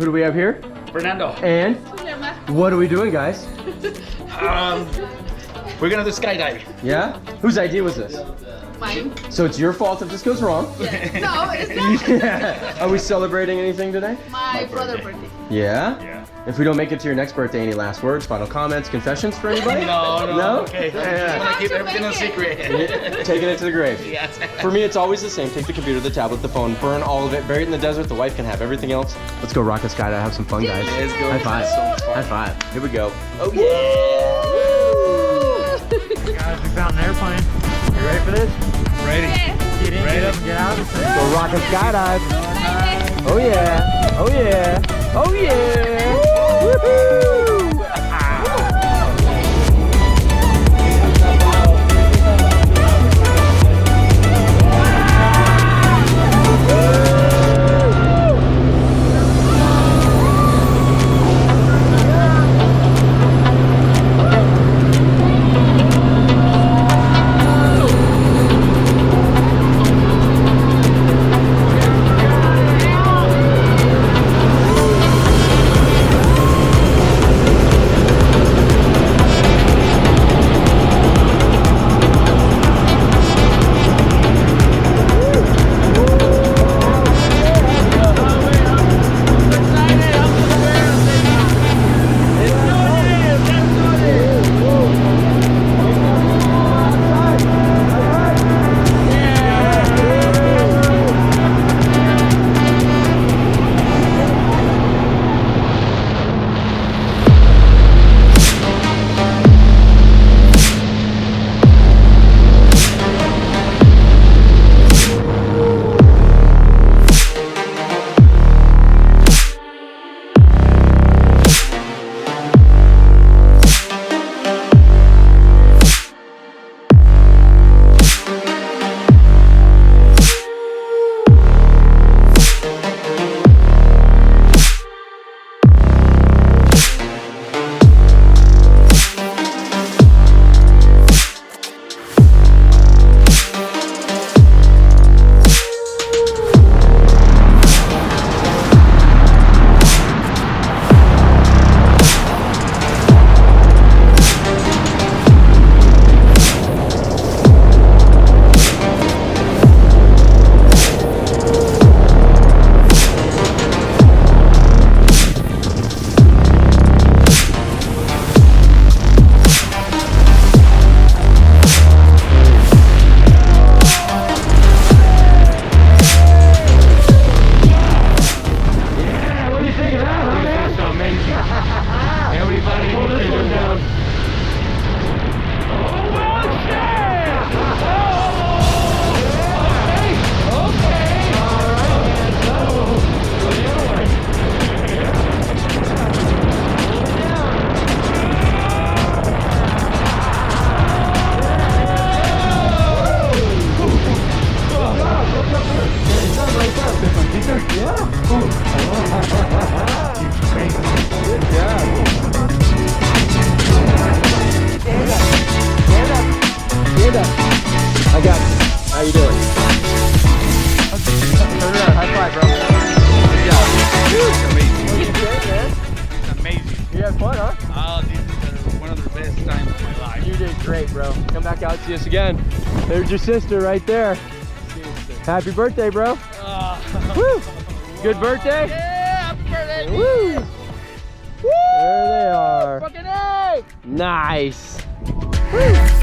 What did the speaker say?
do we have here? Fernando. And what are we doing, guys? We're gonna do skydive. Yeah? Whose idea was this? Mine. So it's your fault if this goes wrong? No, it's not. Yeah. Are we celebrating anything today? My brother's birthday. Yeah? Yeah. If we don't make it to your next birthday, any last words, final comments, confessions for anybody? No? Okay. Yeah. I wanna keep everything a secret. Taking it to the grave. Yes. For me, it's always the same. Take the computer, the tablet, the phone, burn all of it, bury it in the desert. The wife can have everything else. Let's go rock a skydive, have some fun, guys. Let's go. High five. So much fun. High five. Here we go. Oh, yeah. Guys, we found an airplane. You ready for this? Ready. Get in, get up, and get out. Go rock and skydive. Oh yeah. Oh yeah. Oh yeah. Woohoo! I got you. How you doing? Turn around. High five, bro. Good job. It's amazing. Amazing. You had fun, huh? Oh, this is one of the best times of my life. You did great, bro. Come back out and see us again. There's your sister right there. Happy birthday, bro. Woo! Good birthday? Yeah, happy birthday. Woo! There they are. Fucking A! Nice. Woo!